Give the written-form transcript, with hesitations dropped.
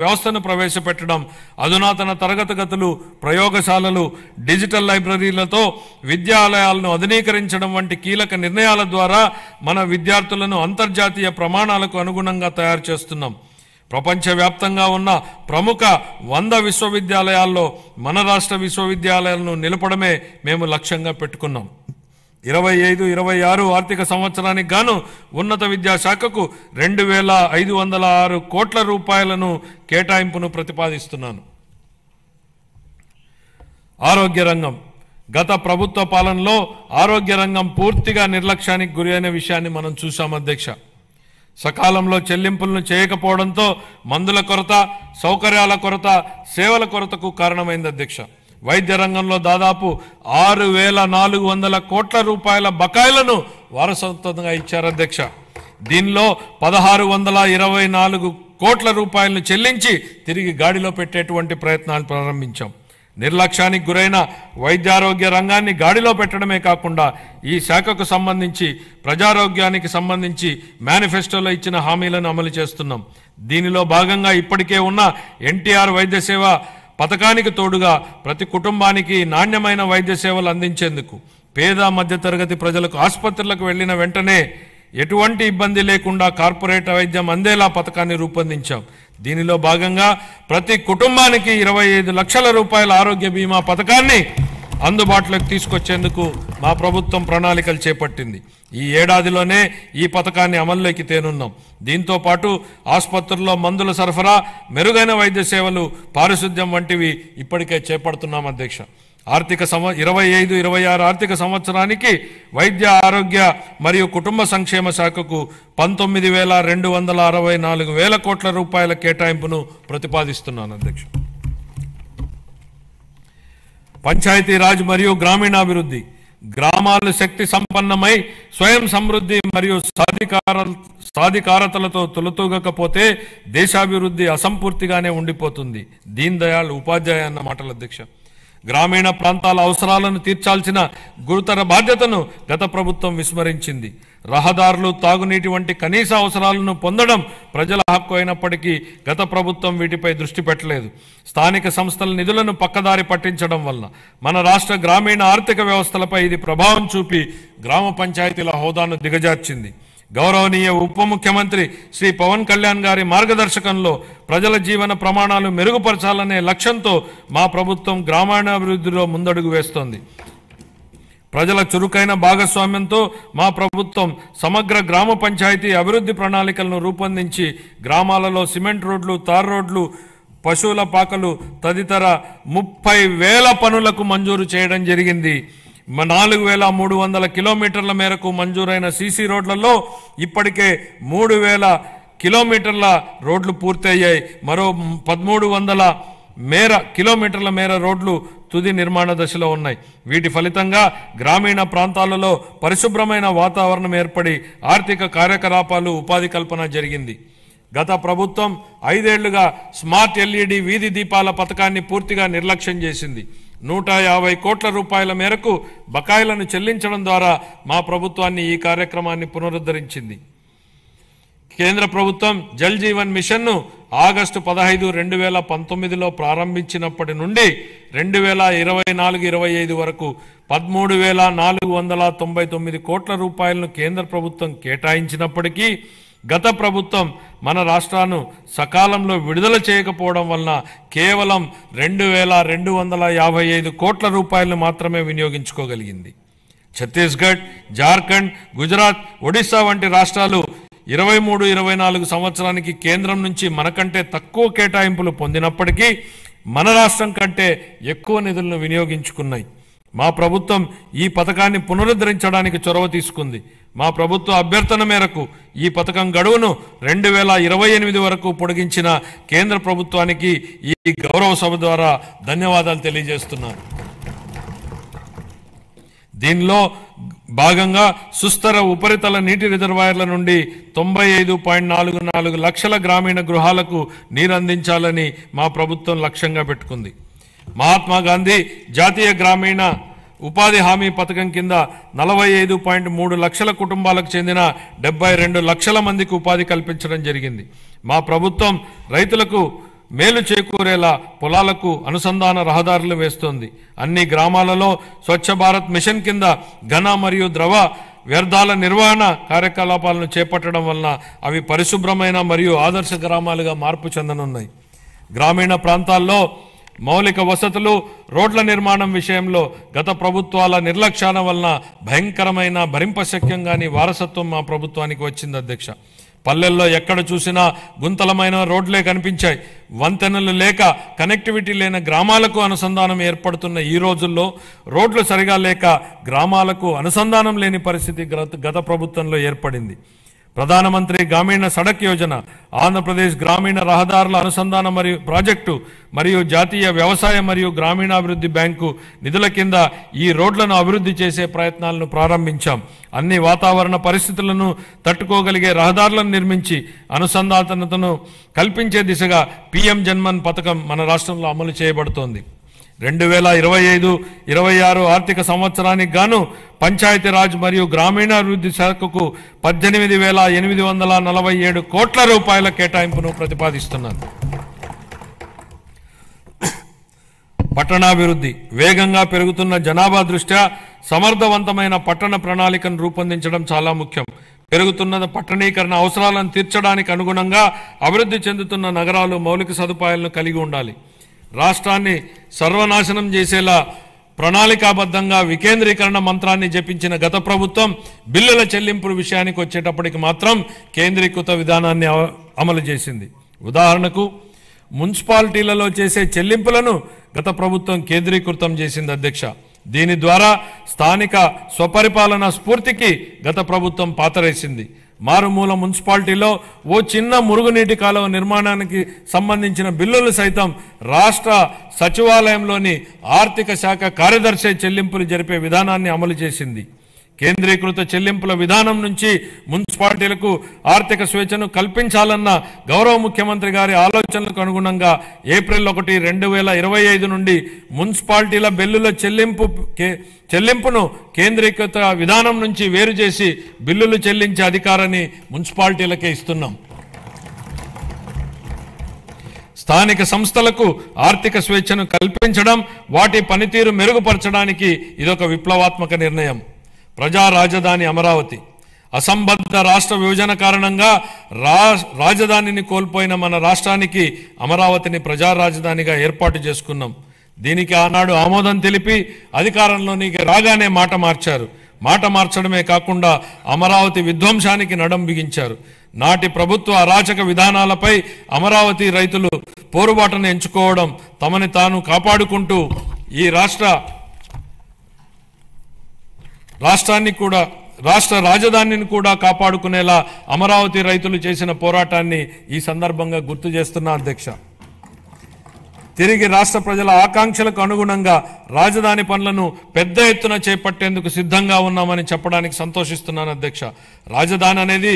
వ్యవస్థను ప్రవేశపెట్టడం, అధునాతన తరగతి గదులు, ప్రయోగశాలలు, డిజిటల్ లైబ్రరీలతో విద్యాలయాలను ఆధునీకరించడం వంటి కీలక నిర్ణయాల ద్వారా మన విద్యార్థులను అంతర్జాతీయ ప్రమాణాలకు అనుగుణంగా తయారు చేస్తున్నాం. ప్రపంచవ్యాప్తంగా ఉన్న ప్రముఖ 100 విశ్వవిద్యాలయాల్లో మన రాష్ట్ర విశ్వవిద్యాలయాలను నిలపడమే మేము లక్ష్యంగా పెట్టుకున్నాం. 25-26 ఆర్థిక సంవత్సరానికి గాను ఉన్నత విద్యాశాఖకు 2,506 కోట్ల రూపాయలను కేటాయింపును ప్రతిపాదిస్తున్నాను. ఆరోగ్య రంగం. గత ప్రభుత్వ పాలనలో ఆరోగ్య రంగం పూర్తిగా నిర్లక్ష్యానికి గురైన విషయాన్ని మనం చూశాం అధ్యక్ష. సకాలంలో చెల్లింపులను చేయకపోవడంతో మందుల కొరత, సౌకర్యాల కొరత, సేవల కొరతకు కారణమైంది అధ్యక్ష. వైద్య రంగంలో దాదాపు 6,400 కోట్ల రూపాయల బకాయిలను వారసత్వంగా ఇచ్చారు అధ్యక్ష. దీనిలో 1,624 కోట్ల రూపాయలను చెల్లించి తిరిగి గాడిలో పెట్టేటువంటి ప్రయత్నాలు ప్రారంభించాం. నిర్లక్ష్యానికి గురైన వైద్యారోగ్య రంగాన్ని గాడిలో పెట్టడమే కాకుండా ఈ శాఖకు సంబంధించి ప్రజారోగ్యానికి సంబంధించి మేనిఫెస్టోలో ఇచ్చిన హామీలను అమలు చేస్తున్నాం. దీనిలో భాగంగా ఇప్పటికే ఉన్న ఎన్టీఆర్ వైద్య సేవ పథకానికి తోడుగా ప్రతి కుటుంబానికి నాణ్యమైన వైద్య సేవలు అందించేందుకు పేద మధ్యతరగతి ప్రజలకు ఆసుపత్రులకు వెళ్లిన వెంటనే ఎటువంటి ఇబ్బంది లేకుండా కార్పొరేట్ వైద్యం అందేలా పథకాన్ని రూపొందించాం. దీనిలో భాగంగా ప్రతి కుటుంబానికి 25 లక్షల రూపాయల ఆరోగ్య బీమా పథకాన్ని అందుబాటులోకి తీసుకొచ్చేందుకు మా ప్రభుత్వం ప్రణాళికలు చేపట్టింది. ఈ ఏడాదిలోనే ఈ పథకాన్ని అమల్లోకి తేనున్నాం. దీంతో పాటు ఆసుపత్రుల్లో మందుల సరఫరా, మెరుగైన వైద్య సేవలు, పారిశుద్ధ్యం వంటివి ఇప్పటికే చేపడుతున్నాం అధ్యక్ష. 25-26 ఆర్థిక సంవత్సరానికి వైద్య ఆరోగ్య మరియు కుటుంబ సంక్షేమ శాఖకు 19,264 కోట్ల రూపాయల కేటాయింపును ప్రతిపాదిస్తున్నాను అధ్యక్ష. పంచాయతీరాజ్ మరియు గ్రామీణాభివృద్ధి. గ్రామాలు శక్తి సంపన్నమై స్వయం సమృద్ధి మరియు సాధికారతలతో తొలతూగకపోతే దేశాభివృద్ధి అసంపూర్తిగానే ఉండిపోతుంది. దీన్ దయాళ్ ఉపాధ్యాయ అన్న మాటలు అధ్యక్ష. గ్రామీణ ప్రాంతాల అవసరాలను తీర్చాల్సిన గురుతర బాధ్యతను గత ప్రభుత్వం విస్మరించింది. రహదారులు, తాగునీటి వంటి కనీస అవసరాలను పొందడం ప్రజల హక్కు అయినప్పటికీ గత ప్రభుత్వం వీటిపై దృష్టి పెట్టలేదు. స్థానిక సంస్థల నిధులను పక్కదారి పట్టించడం వల్ల మన రాష్ట్ర గ్రామీణ ఆర్థిక వ్యవస్థలపై ఇది ప్రభావం చూపి గ్రామ పంచాయతీల హోదాను దిగజార్చింది. గౌరవనీయ ఉప ముఖ్యమంత్రి శ్రీ పవన్ కళ్యాణ్ గారి మార్గదర్శకంలో ప్రజల జీవన ప్రమాణాలు మెరుగుపరచాలనే లక్ష్యంతో మా ప్రభుత్వం గ్రామీణాభివృద్ధిలో ముందడుగు వేస్తోంది. ప్రజల చురుకైన భాగస్వామ్యంతో మా ప్రభుత్వం సమగ్ర గ్రామ పంచాయతీ అభివృద్ధి ప్రణాళికలను రూపొందించి గ్రామాలలో సిమెంట్ రోడ్లు, తార్ రోడ్లు, పశువుల పాకలు తదితర 30,000 పనులకు మంజూరు చేయడం జరిగింది. 4,300 కిలోమీటర్ల మేరకు మంజూరైన సీసీ రోడ్లలో ఇప్పటికే 3,000 కిలోమీటర్ల రోడ్లు పూర్తయ్యాయి. మరో 1,300 కిలోమీటర్ల మేర రోడ్లు తుది నిర్మాణ దశలో ఉన్నాయి. వీటి ఫలితంగా గ్రామీణ ప్రాంతాలలో పరిశుభ్రమైన వాతావరణం ఏర్పడి ఆర్థిక కార్యకలాపాలు, ఉపాధి కల్పన జరిగింది. గత ప్రభుత్వం 5 ఏళ్లుగా స్మార్ట్ ఎల్ఈడి వీధి దీపాల పథకాన్ని పూర్తిగా నిర్లక్ష్యం చేసింది. 150 కోట్ల రూపాయల మేరకు బకాయిలను చెల్లించడం ద్వారా మా ప్రభుత్వాన్ని ఈ కార్యక్రమాన్ని పునరుద్ధరించింది. కేంద్ర ప్రభుత్వం జల్ జీవన్ మిషన్ను ఆగస్టు 15, 2019లో ప్రారంభించినప్పటి నుండి 2024-25 వరకు 13,499 కోట్ల రూపాయలను కేంద్ర ప్రభుత్వం కేటాయించినప్పటికీ గత ప్రభుత్వం మన రాష్ట్రాన్ని సకాలంలో విడుదల చేయకపోవడం వలన కేవలం 2,255 కోట్ల రూపాయలను మాత్రమే వినియోగించుకోగలిగింది. ఛత్తీస్గఢ్, జార్ఖండ్, గుజరాత్, ఒడిశా వంటి రాష్ట్రాలు 23-24 సంవత్సరానికి కేంద్రం నుంచి మనకంటే తక్కువ కేటాయింపులు పొందినప్పటికీ మన రాష్ట్రం కంటే ఎక్కువ నిధులను వినియోగించుకున్నాయి. మా ప్రభుత్వం ఈ పథకాన్ని పునరుద్ధరించడానికి చొరవ తీసుకుంది. మా ప్రభుత్వ అభ్యర్థన మేరకు ఈ పథకం గడువును 2028 వరకు పొడిగించిన కేంద్ర ప్రభుత్వానికి ఈ గౌరవ సభ ద్వారా ధన్యవాదాలు తెలియజేస్తున్నాను. దీనిలో భాగంగా సుస్థిర ఉపరితల నీటి రిజర్వాయర్ల నుండి 95.44 లక్షల గ్రామీణ గృహాలకు నీరు అందించాలని మా ప్రభుత్వం లక్ష్యంగా పెట్టుకుంది. మహాత్మా గాంధీ జాతీయ గ్రామీణ ఉపాధి హామీ పథకం కింద 45.3 లక్షల కుటుంబాలకు చెందిన 72 లక్షల మందికి ఉపాధి కల్పించడం జరిగింది. మా ప్రభుత్వం రైతులకు మేలు చేకూరేలా పొలాలకు అనుసంధాన రహదారులు వేస్తోంది. అన్ని గ్రామాలలో స్వచ్ఛ భారత్ మిషన్ కింద ఘన మరియు ద్రవ వ్యర్థాల నిర్వహణ కార్యకలాపాలను చేపట్టడం వలన అవి పరిశుభ్రమైన మరియు ఆదర్శ గ్రామాలుగా మార్పు చెందనున్నాయి. గ్రామీణ ప్రాంతాల్లో మౌలిక వసతులు, రోడ్ల నిర్మాణం విషయంలో గత ప్రభుత్వాల నిర్లక్ష్యాల వలన భయంకరమైన భరింపశక్యం కాని వారసత్వం మా ప్రభుత్వానికి వచ్చింది అధ్యక్ష. పల్లెల్లో ఎక్కడ చూసినా గుంతలమైన రోడ్లే కనిపించాయి. వంతెనలు లేక కనెక్టివిటీ లేని గ్రామాలకు అనుసంధానం ఏర్పడుతున్న ఈ రోజుల్లో రోడ్లు సరిగా లేక గ్రామాలకు అనుసంధానం లేని పరిస్థితి గత ప్రభుత్వంలో ఏర్పడింది. ప్రధానమంత్రి గ్రామీణ సడక్ యోజన, ఆంధ్రప్రదేశ్ గ్రామీణ రహదారుల అనుసంధాన మరియు ప్రాజెక్టు మరియు జాతీయ వ్యవసాయ మరియు గ్రామీణాభివృద్ధి బ్యాంకు నిధుల కింద ఈ రోడ్లను అభివృద్ధి చేసే ప్రయత్నాలను ప్రారంభించాం. అన్ని వాతావరణ పరిస్థితులను తట్టుకోగలిగే రహదారులను నిర్మించి అనుసంధానతను కల్పించే దిశగా పీఎం జన్మన్ పథకం మన రాష్ట్రంలో అమలు చేయబడుతోంది. 2025-26 ఆర్థిక సంవత్సరానికి గాను పంచాయతీరాజ్ మరియు గ్రామీణాభివృద్ధి శాఖకు 18,847 కోట్ల రూపాయల కేటాయింపును ప్రతిపాదిస్తున్నారు. పట్టణాభివృద్ధి వేగంగా పెరుగుతున్న జనాభా దృష్ట్యా సమర్థవంతమైన పట్టణ ప్రణాళికను రూపొందించడం చాలా ముఖ్యం. పెరుగుతున్న పట్టణీకరణ అవసరాలను తీర్చడానికి అనుగుణంగా అభివృద్ధి చెందుతున్న నగరాలు మౌలిక సదుపాయాలను కలిగి ఉండాలి. రాష్ట్రాన్ని సర్వనాశనం చేసేలా ప్రణాళికాబద్ధంగా వికేంద్రీకరణ మంత్రాన్ని జపించిన గత ప్రభుత్వం బిల్లుల చెల్లింపుల విషయానికి వచ్చేటప్పటికి మాత్రం కేంద్రీకృత విధానాన్ని అమలు చేసింది. ఉదాహరణకు మున్సిపాలిటీలలో చేసే చెల్లింపులను గత ప్రభుత్వం కేంద్రీకృతం చేసింది అధ్యక్ష. దీని ద్వారా స్థానిక స్వపరిపాలన స్ఫూర్తికి గత ప్రభుత్వం పాతరేసింది. మారుమూల మున్సిపాలిటీలో ఓ చిన్న మురుగునీటి కాలువ నిర్మాణానికి సంబంధించిన బిల్లులు సైతం రాష్ట్ర సచివాలయంలోని ఆర్థిక శాఖ కార్యదర్శి చెల్లింపులు జరిపే విధానాన్ని అమలు చేసింది. కేంద్రీకృత చెల్లింపుల విధానం నుంచి మున్సిపాలిటీలకు ఆర్థిక స్వేచ్ఛను కల్పించాలన్న గౌరవ ముఖ్యమంత్రి గారి ఆలోచనలకు అనుగుణంగా ఏప్రిల్ 1, 2025 నుండి మున్సిపాలిటీల బిల్లుల చెల్లింపును కేంద్రీకృత విధానం నుంచి వేరు చేసి బిల్లులు చెల్లించే అధికారాన్ని మున్సిపాలిటీలకే ఇస్తున్నాం. స్థానిక సంస్థలకు ఆర్థిక స్వేచ్ఛను కల్పించడం, వాటి పనితీరు మెరుగుపరచడానికి ఇదొక విప్లవాత్మక నిర్ణయం. ప్రజా రాజధాని అమరావతి. అసంబద్ధ రాష్ట్ర విభజన కారణంగా రాజధానిని కోల్పోయిన మన రాష్ట్రానికి అమరావతిని ప్రజా రాజధానిగా ఏర్పాటు చేసుకున్నాం. దీనికి ఆనాడు ఆమోదం తెలిపి అధికారంలోనికి రాగానే మాట మార్చారు. మాట మార్చడమే కాకుండా అమరావతి విధ్వంసానికి నడం బిగించారు. నాటి ప్రభుత్వ అరాచక విధానాలపై అమరావతి రైతులు పోరుబాటును ఎంచుకోవడం, తమని తాను కాపాడుకుంటూ ఈ రాష్ట్ర రాజధానిని కూడా కాపాడుకునేలా అమరావతి రైతులు చేసిన పోరాటాన్ని ఈ సందర్భంగా గుర్తు చేస్తున్నా అధ్యక్ష. తిరిగి రాష్ట్ర ప్రజల ఆకాంక్షలకు అనుగుణంగా రాజధాని పనులను పెద్ద ఎత్తున చేపట్టేందుకు సిద్ధంగా ఉన్నామని చెప్పడానికి సంతోషిస్తున్నాను అధ్యక్ష. రాజధాని అనేది